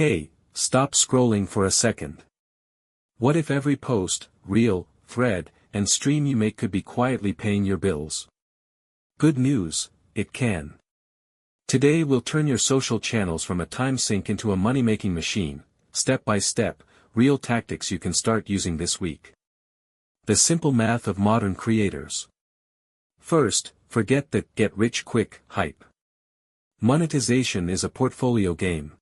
Hey, stop scrolling for a second. What if every post, reel, thread, and stream you make could be quietly paying your bills? Good news, it can. Today we'll turn your social channels from a time sink into a money-making machine, step by step, real tactics you can start using this week. The simple math of modern creators. First, forget that get-rich-quick hype. Monetization is a portfolio game.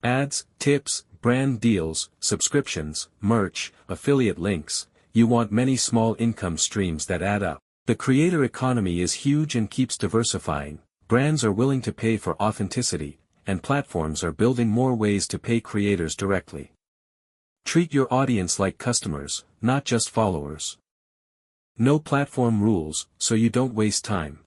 Ads, tips, brand deals, subscriptions, merch, affiliate links, you want many small income streams that add up. The creator economy is huge and keeps diversifying, brands are willing to pay for authenticity, and platforms are building more ways to pay creators directly. Treat your audience like customers, not just followers. Know platform rules, so you don't waste time.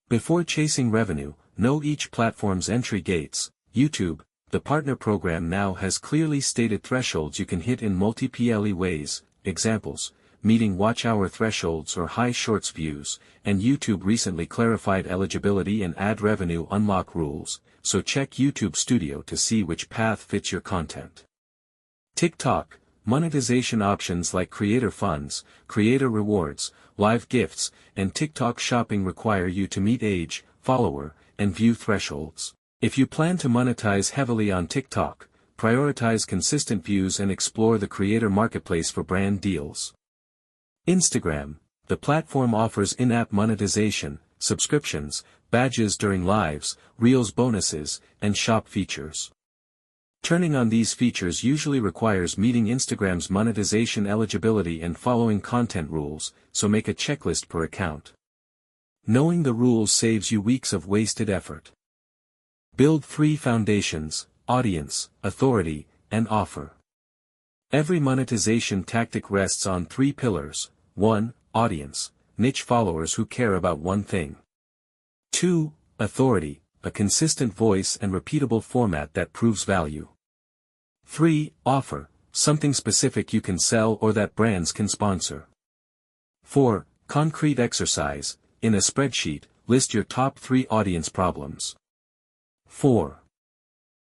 Before chasing revenue, know each platform's entry gates. YouTube, the partner program now has clearly stated thresholds you can hit in multi-PLE ways, examples, meeting watch hour thresholds or high shorts views, and YouTube recently clarified eligibility and ad revenue unlock rules, so check YouTube Studio to see which path fits your content. TikTok, monetization options like creator funds, creator rewards, live gifts, and TikTok shopping require you to meet age, follower, and view thresholds. If you plan to monetize heavily on TikTok, prioritize consistent views and explore the creator marketplace for brand deals. Instagram, the platform offers in-app monetization, subscriptions, badges during lives, Reels bonuses, and shop features. Turning on these features usually requires meeting Instagram's monetization eligibility and following content rules, so make a checklist per account. Knowing the rules saves you weeks of wasted effort. Build 3 foundations: audience, authority, and offer. Every monetization tactic rests on 3 pillars. 1. Audience, niche followers who care about one thing. 2. Authority, a consistent voice and repeatable format that proves value. 3. Offer, something specific you can sell or that brands can sponsor. 4. Concrete exercise, in a spreadsheet, list your top 3 audience problems. 4.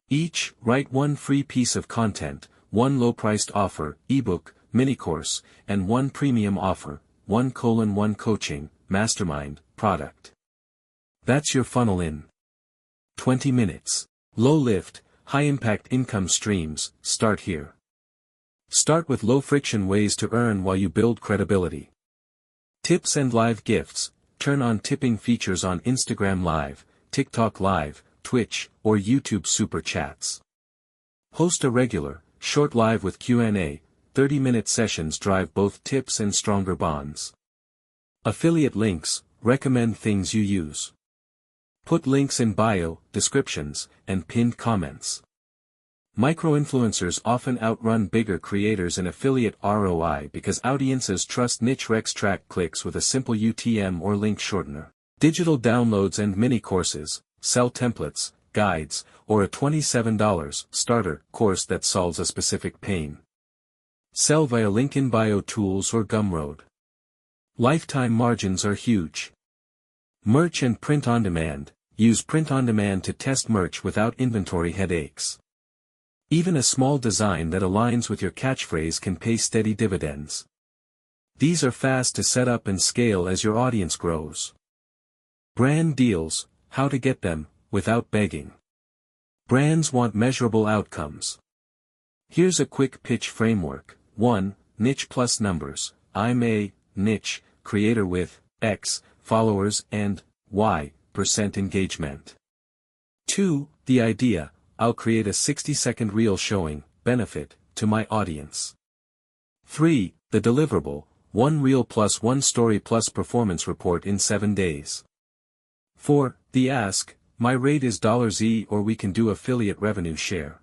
Each, write 1 free piece of content, 1 low-priced offer, ebook, mini-course, and 1 premium offer, 1:1 coaching, mastermind, product. That's your funnel in 20 minutes. Low-lift, high-impact income streams, start here. Start with low-friction ways to earn while you build credibility. Tips and live gifts, turn on tipping features on Instagram Live, TikTok Live, Twitch, or YouTube Super Chats. Host a regular, short live with Q&A, 30-minute sessions drive both tips and stronger bonds. Affiliate links, recommend things you use. Put links in bio, descriptions, and pinned comments. Micro-influencers often outrun bigger creators in affiliate ROI because audiences trust niche recs track clicks with a simple UTM or link shortener. Digital downloads and mini-courses, sell templates, guides, or a $27 starter course that solves a specific pain. Sell via link in bio tools or Gumroad. Lifetime margins are huge. Merch and print on demand, use print on demand to test merch without inventory headaches. Even a small design that aligns with your catchphrase can pay steady dividends. These are fast to set up and scale as your audience grows. Brand deals, how to get them, without begging. Brands want measurable outcomes. Here's a quick pitch framework. 1. Niche plus numbers. I'm a niche creator with X followers and Y% engagement. 2. The idea, I'll create a 60-second reel showing benefit to my audience. 3. The deliverable, 1 reel plus 1 story plus performance report in 7 days. 4. The ask, my rate is $E or we can do affiliate revenue share.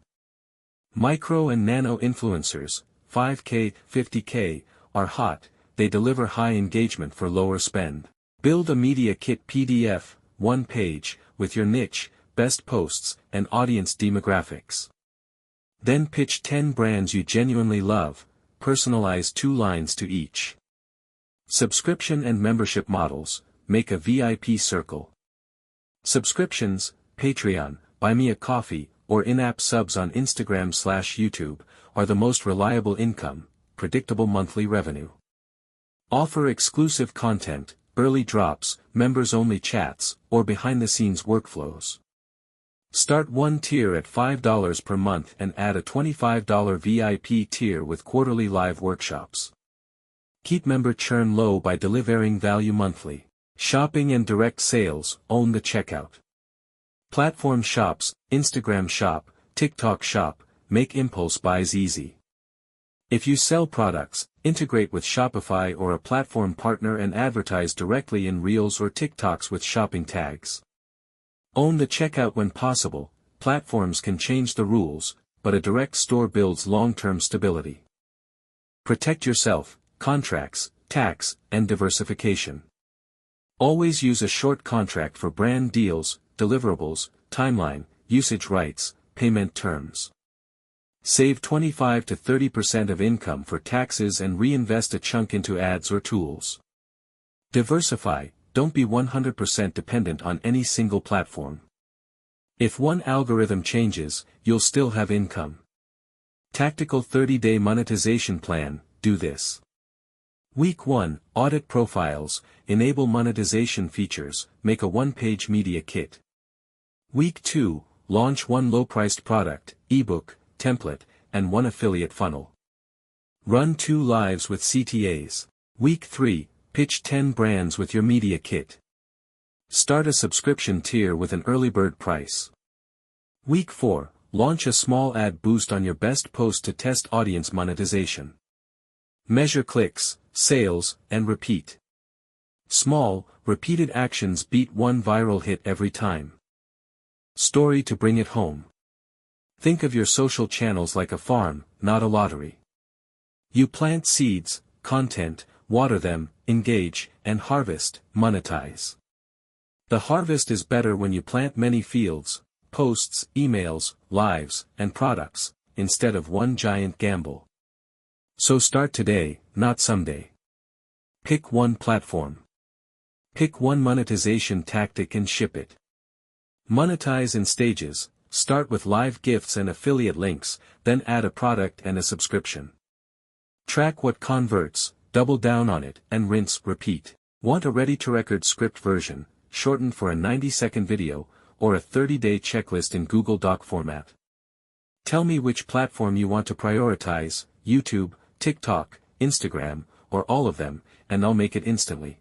Micro and nano influencers, 5K, 50K, are hot, they deliver high engagement for lower spend. Build a media kit PDF, 1 page, with your niche, best posts, and audience demographics. Then pitch 10 brands you genuinely love, personalize 2 lines to each. Subscription and membership models, make a VIP circle. Subscriptions, Patreon, Buy Me a Coffee, or in-app subs on Instagram/YouTube, are the most reliable income, predictable monthly revenue. Offer exclusive content, early drops, members-only chats, or behind-the-scenes workflows. Start one tier at $5 per month and add a $25 VIP tier with quarterly live workshops. Keep member churn low by delivering value monthly. Shopping and direct sales, own the checkout. Platform shops, Instagram shop, TikTok shop, make impulse buys easy. If you sell products, integrate with Shopify or a platform partner and advertise directly in Reels or TikToks with shopping tags. Own the checkout when possible. Platforms can change the rules, but a direct store builds long-term stability. Protect yourself, contracts, tax, and diversification. Always use a short contract for brand deals, deliverables, timeline, usage rights, payment terms. Save 25 to 30% of income for taxes and reinvest a chunk into ads or tools. Diversify, don't be 100% dependent on any single platform. If one algorithm changes, you'll still have income. Tactical 30-day monetization plan, do this. Week 1, audit profiles, enable monetization features, make a one-page media kit. Week 2, launch one low-priced product, ebook, template, and one affiliate funnel. Run 2 lives with CTAs. Week 3, pitch 10 brands with your media kit. Start a subscription tier with an early bird price. Week 4, launch a small ad boost on your best post to test audience monetization. Measure clicks, sales, and repeat. Small, repeated actions beat one viral hit every time. Story to bring it home. Think of your social channels like a farm, not a lottery. You plant seeds, content, water them, engage, and harvest, monetize. The harvest is better when you plant many fields, posts, emails, lives, and products, instead of one giant gamble. So start today, not someday. Pick one platform. Pick one monetization tactic and ship it. Monetize in stages. Start with live gifts and affiliate links, then add a product and a subscription. Track what converts, double down on it, and rinse, repeat. Want a ready-to-record script version, shortened for a 90-second video, or a 30-day checklist in Google Doc format? Tell me which platform you want to prioritize, YouTube, TikTok, Instagram, or all of them, and I'll make it instantly.